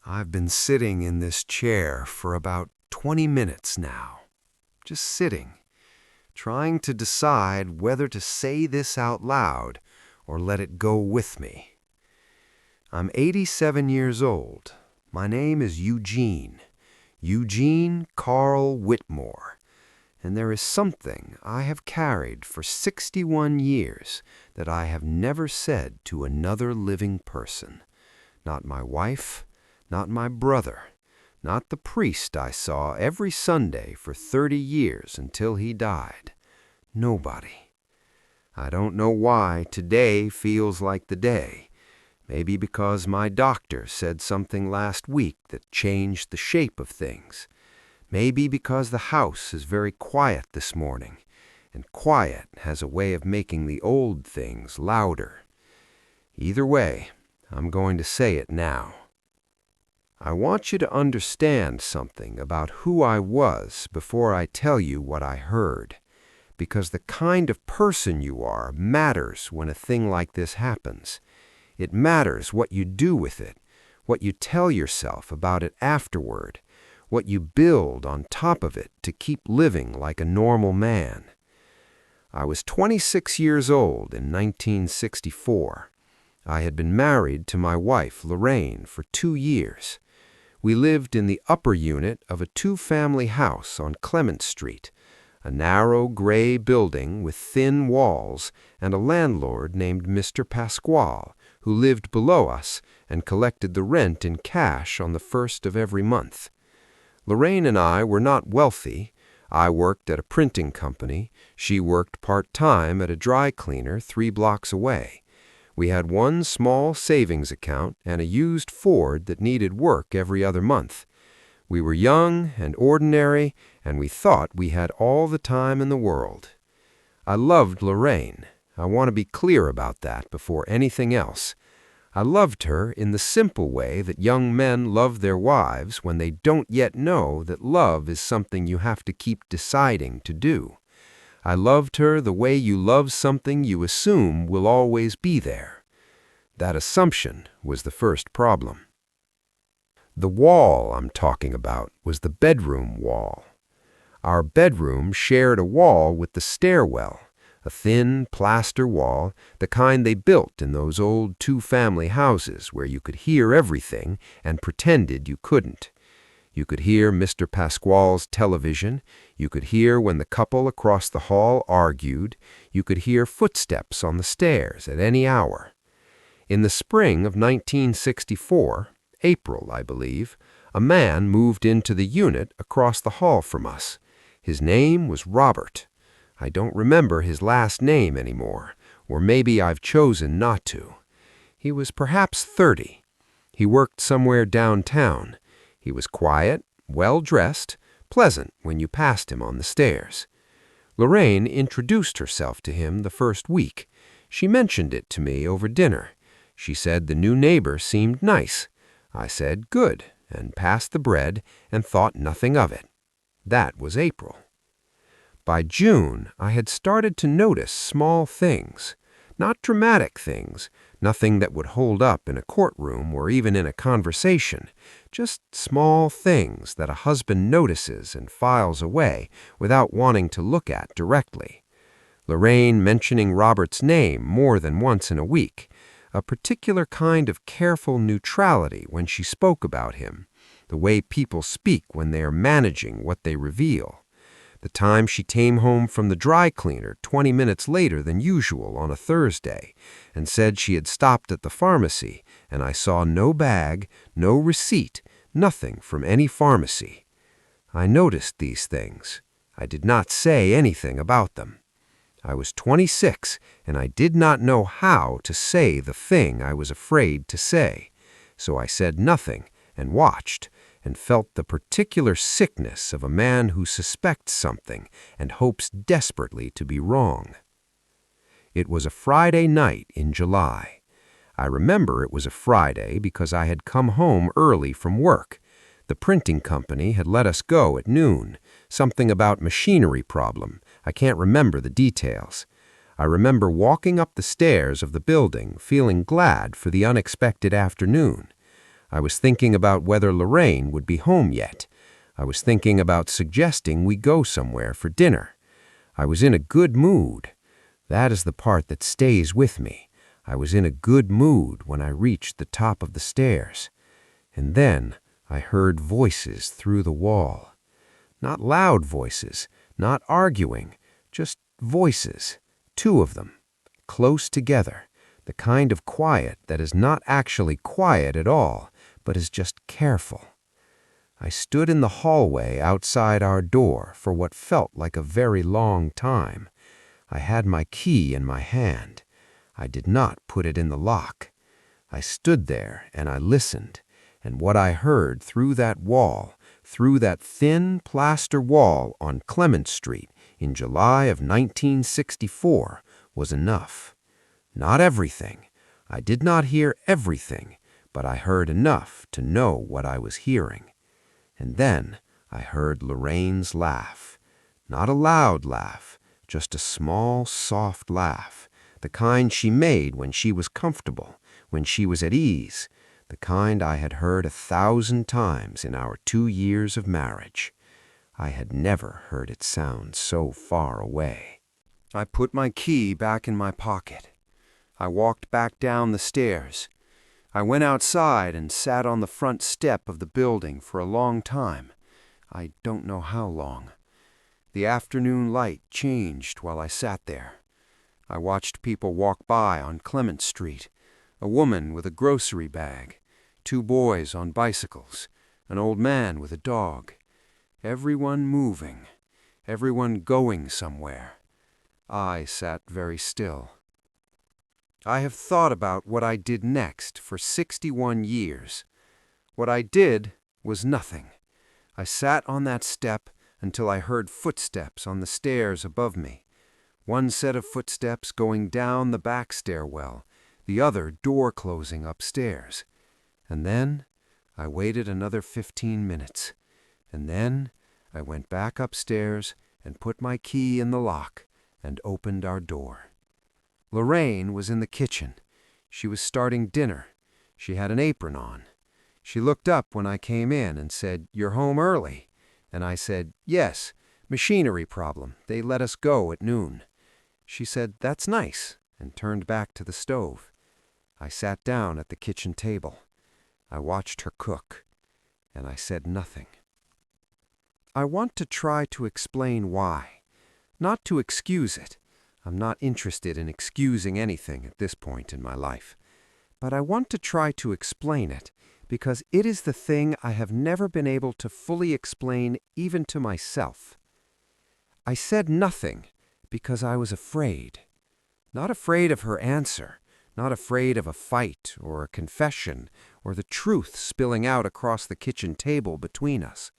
I've been sitting in this chair for about 20 minutes now. Just sitting, trying to decide whether to say this out loud or let it go with me. I'm 87 years old. My name is Eugene. Eugene Carl Whitmore. And there is something I have carried for 61 years that I have never said to another living person. Not my wife, not my brother, not the priest I saw every Sunday for 30 years until he died. Nobody. I don't know why today feels like the day. Maybe because my doctor said something last week that changed the shape of things. Maybe because the house is very quiet this morning, and quiet has a way of making the old things louder. Either way, I'm going to say it now. I want you to understand something about who I was before I tell you what I heard, because the kind of person you are matters when a thing like this happens. It matters what you do with it, what you tell yourself about it afterward, what you build on top of it to keep living like a normal man. I was 26 years old in 1964. I had been married to my wife, Lorraine, for 2 years. We lived in the upper unit of a two-family house on Clement Street, a narrow gray building with thin walls and a landlord named Mr. Pasquale, who lived below us and collected the rent in cash on the first of every month. Lorraine and I were not wealthy. I worked at a printing company. She worked part-time at a dry cleaner 3 blocks away. We had one small savings account and a used Ford that needed work every other month. We were young and ordinary, and we thought we had all the time in the world. I loved Lorraine. I want to be clear about that before anything else. I loved her in the simple way that young men love their wives when they don't yet know that love is something you have to keep deciding to do. I loved her the way you love something you assume will always be there. That assumption was the first problem. The wall I'm talking about was the bedroom wall. Our bedroom shared a wall with the stairwell, a thin plaster wall, the kind they built in those old two-family houses where you could hear everything and pretended you couldn't. You could hear Mr. Pasquale's television. You could hear when the couple across the hall argued. You could hear footsteps on the stairs at any hour. In the spring of 1964, April, I believe, a man moved into the unit across the hall from us. His name was Robert. I don't remember his last name anymore, or maybe I've chosen not to. He was perhaps 30. He worked somewhere downtown. He was quiet, well-dressed, pleasant when you passed him on the stairs. Lorraine introduced herself to him the first week. She mentioned it to me over dinner. She said the new neighbor seemed nice. I said, good, and passed the bread and thought nothing of it. That was April. By June, I had started to notice small things, not dramatic things, nothing that would hold up in a courtroom or even in a conversation, just small things that a husband notices and files away without wanting to look at directly. Lorraine mentioning Robert's name more than once in a week, a particular kind of careful neutrality when she spoke about him, the way people speak when they are managing what they reveal. The time she came home from the dry cleaner 20 minutes later than usual on a Thursday and said she had stopped at the pharmacy and I saw no bag, no receipt, nothing from any pharmacy. I noticed these things. I did not say anything about them. I was 26 and I did not know how to say the thing I was afraid to say, so I said nothing and watched and felt the particular sickness of a man who suspects something and hopes desperately to be wrong. It was a Friday night in July. I remember it was a Friday because I had come home early from work. The printing company had let us go at noon, something about machinery problem. I can't remember the details. I remember walking up the stairs of the building feeling glad for the unexpected afternoon. I was thinking about whether Lorraine would be home yet. I was thinking about suggesting we go somewhere for dinner. I was in a good mood. That is the part that stays with me. I was in a good mood when I reached the top of the stairs. And then I heard voices through the wall. Not loud voices, not arguing, just voices, 2 of them, close together, the kind of quiet that is not actually quiet at all, but is just careful. I stood in the hallway outside our door for what felt like a very long time. I had my key in my hand. I did not put it in the lock. I stood there and I listened, and what I heard through that wall, through that thin plaster wall on Clement Street in July of 1964, was enough. Not everything. I did not hear everything, but I heard enough to know what I was hearing. And then I heard Lorraine's laugh. Not a loud laugh, just a small, soft laugh, the kind she made when she was comfortable, when she was at ease, the kind I had heard 1,000 times in our 2 years of marriage. I had never heard it sound so far away. I put my key back in my pocket. I walked back down the stairs. I went outside and sat on the front step of the building for a long time. I don't know how long. The afternoon light changed while I sat there. I watched people walk by on Clement Street, a woman with a grocery bag, 2 boys on bicycles, an old man with a dog. Everyone moving, everyone going somewhere. I sat very still. I have thought about what I did next for 61 years. What I did was nothing. I sat on that step until I heard footsteps on the stairs above me. One set of footsteps going down the back stairwell, the other door closing upstairs. And then I waited another 15 minutes. And then I went back upstairs and put my key in the lock and opened our door. Lorraine was in the kitchen. She was starting dinner. She had an apron on. She looked up when I came in and said, "You're home early." And I said, "Yes, machinery problem. They let us go at noon." She said, "That's nice," and turned back to the stove. I sat down at the kitchen table. I watched her cook, and I said nothing. I want to try to explain why, not to excuse it. I'm not interested in excusing anything at this point in my life. But I want to try to explain it because it is the thing I have never been able to fully explain even to myself. I said nothing because I was afraid. Not afraid of her answer, not afraid of a fight or a confession or the truth spilling out across the kitchen table between us.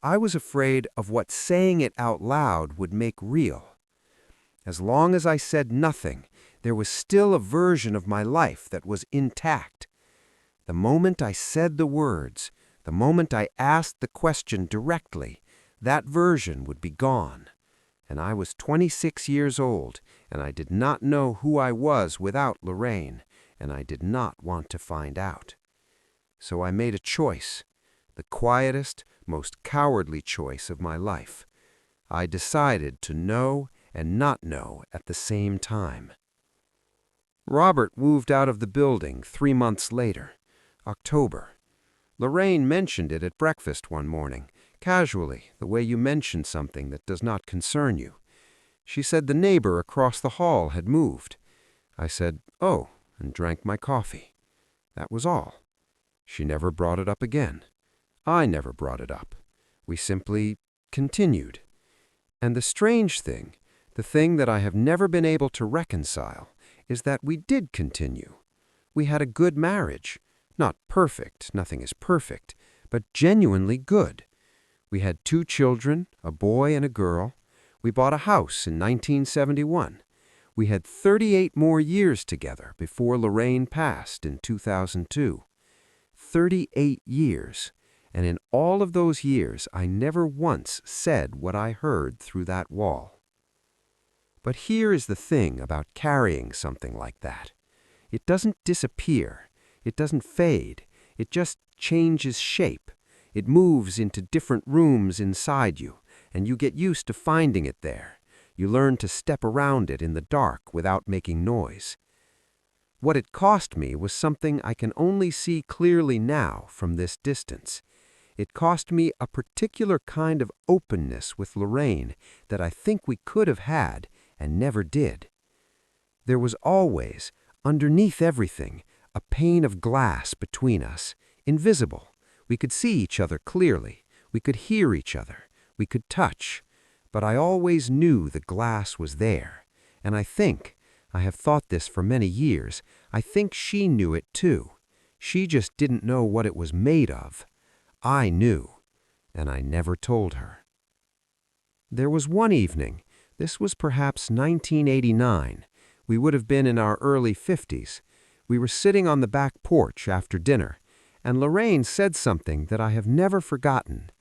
I was afraid of what saying it out loud would make real. As long as I said nothing, there was still a version of my life that was intact. The moment I said the words, the moment I asked the question directly, that version would be gone. And I was 26 years old, and I did not know who I was without Lorraine, and I did not want to find out. So I made a choice, the quietest, most cowardly choice of my life. I decided to know and not know at the same time. Robert moved out of the building 3 months later, October. Lorraine mentioned it at breakfast one morning, casually, the way you mention something that does not concern you. She said the neighbor across the hall had moved. I said, "Oh," and drank my coffee. That was all. She never brought it up again. I never brought it up. We simply continued. And the strange thing, the thing that I have never been able to reconcile, is that we did continue. We had a good marriage. Not perfect, nothing is perfect, but genuinely good. We had 2 children, a boy and a girl. We bought a house in 1971. We had 38 more years together before Lorraine passed in 2002. 38 years. And in all of those years, I never once said what I heard through that wall. But here is the thing about carrying something like that. It doesn't disappear. It doesn't fade. It just changes shape. It moves into different rooms inside you, and you get used to finding it there. You learn to step around it in the dark without making noise. What it cost me was something I can only see clearly now from this distance. It cost me a particular kind of openness with Lorraine that I think we could have had and never did. There was always, underneath everything, a pane of glass between us, invisible. We could see each other clearly. We could hear each other. We could touch. But I always knew the glass was there. And I have thought this for many years, I think she knew it too. She just didn't know what it was made of. I knew, and I never told her. There was one evening, this was perhaps 1989. We would have been in our early 50s. We were sitting on the back porch after dinner, and Lorraine said something that I have never forgotten.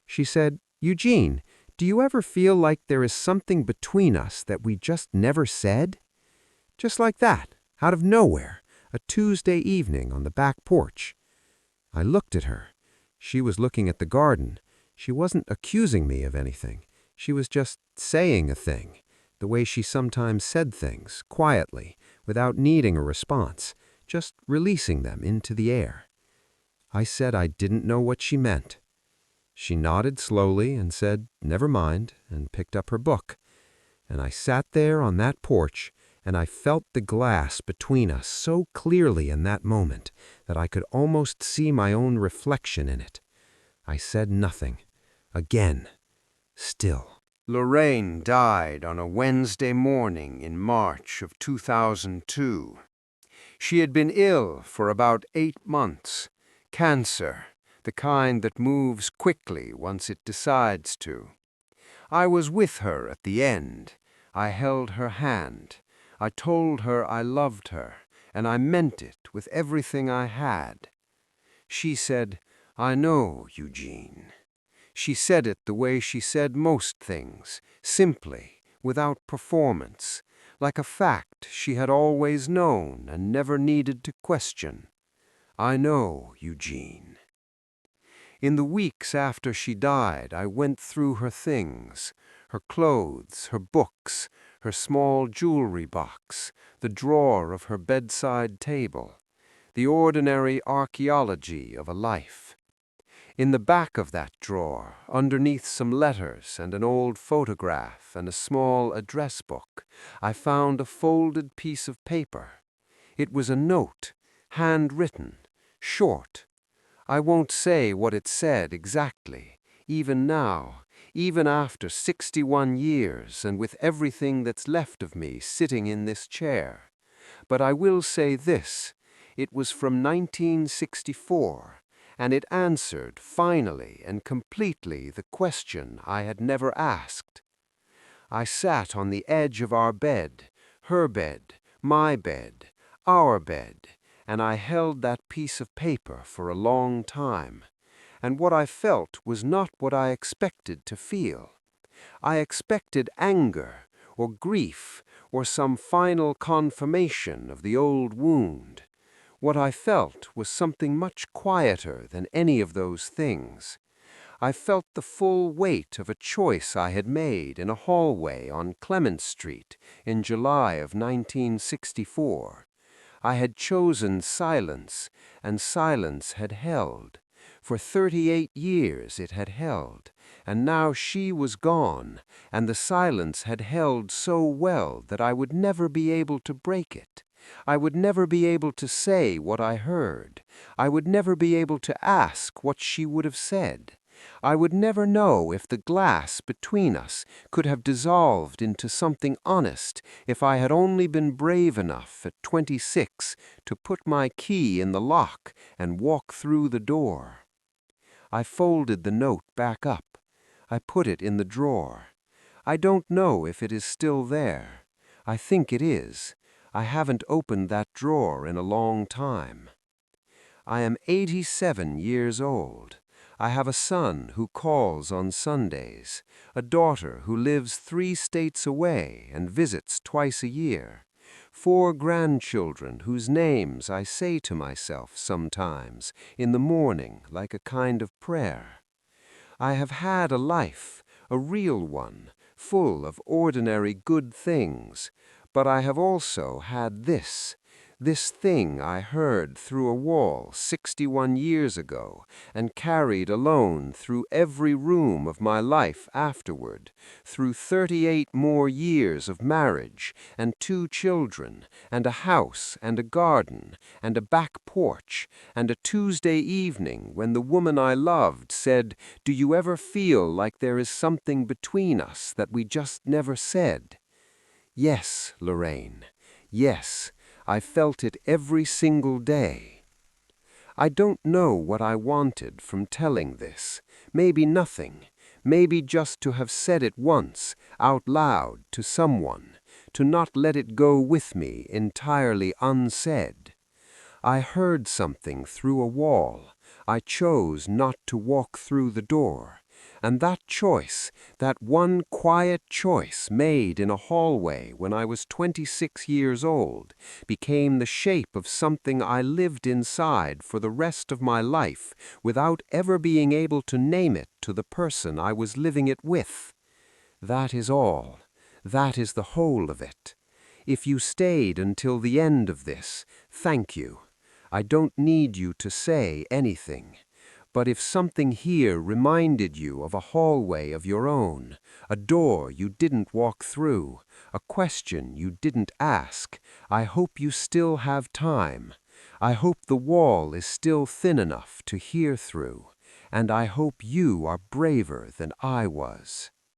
She said, "Eugene, do you ever feel like there is something between us that we just never said?" Just like that, out of nowhere, a Tuesday evening on the back porch. I looked at her. She was looking at the garden. She wasn't accusing me of anything. She was just saying a thing, the way she sometimes said things, quietly, without needing a response, just releasing them into the air. I said I didn't know what she meant. She nodded slowly and said, "Never mind," and picked up her book. And I sat there on that porch, and I felt the glass between us so clearly in that moment that I could almost see my own reflection in it. I said nothing. Again. Still. Lorraine died on a Wednesday morning in March of 2002. She had been ill for about 8 months. Cancer, the kind that moves quickly once it decides to. I was with her at the end. I held her hand. I told her I loved her, and I meant it with everything I had. She said, "I know, Eugene." She said it the way she said most things, simply, without performance, like a fact she had always known and never needed to question. "I know, Eugene." In the weeks after she died, I went through her things, her clothes, her books, her small jewelry box, the drawer of her bedside table, the ordinary archaeology of a life. In the back of that drawer, underneath some letters and an old photograph and a small address book, I found a folded piece of paper. It was a note, handwritten, short. I won't say what it said exactly, even now, even after 61 years and with everything that's left of me sitting in this chair. But I will say this, it was from 1964, and it answered finally and completely the question I had never asked. I sat on the edge of our bed, her bed, my bed, our bed, and I held that piece of paper for a long time. And what I felt was not what I expected to feel. I expected anger, or grief, or some final confirmation of the old wound. What I felt was something much quieter than any of those things. I felt the full weight of a choice I had made in a hallway on Clement Street in July of 1964. I had chosen silence, and silence had held. For 38 years it had held, and now she was gone, and the silence had held so well that I would never be able to break it. I would never be able to say what I heard. I would never be able to ask what she would have said. I would never know if the glass between us could have dissolved into something honest if I had only been brave enough at 26 to put my key in the lock and walk through the door. I folded the note back up. I put it in the drawer. I don't know if it is still there. I think it is. I haven't opened that drawer in a long time. I am 87 years old. I have a son who calls on Sundays, a daughter who lives 3 states away and visits twice a year. 4 grandchildren whose names I say to myself sometimes in the morning like a kind of prayer. I have had a life, a real one, full of ordinary good things, but I have also had this thing I heard through a wall 61 years ago and carried alone through every room of my life afterward, through 38 more years of marriage and 2 children and a house and a garden and a back porch and a Tuesday evening when the woman I loved said, "Do you ever feel like there is something between us that we just never said?" Yes, Lorraine, yes, I felt it every single day. I don't know what I wanted from telling this. Maybe nothing. Maybe just to have said it once, out loud, to someone, to not let it go with me entirely unsaid. I heard something through a wall. I chose not to walk through the door. And that choice, that one quiet choice made in a hallway when I was 26 years old, became the shape of something I lived inside for the rest of my life without ever being able to name it to the person I was living it with. That is all. That is the whole of it. If you stayed until the end of this, thank you. I don't need you to say anything. But if something here reminded you of a hallway of your own, a door you didn't walk through, a question you didn't ask, I hope you still have time. I hope the wall is still thin enough to hear through, and I hope you are braver than I was.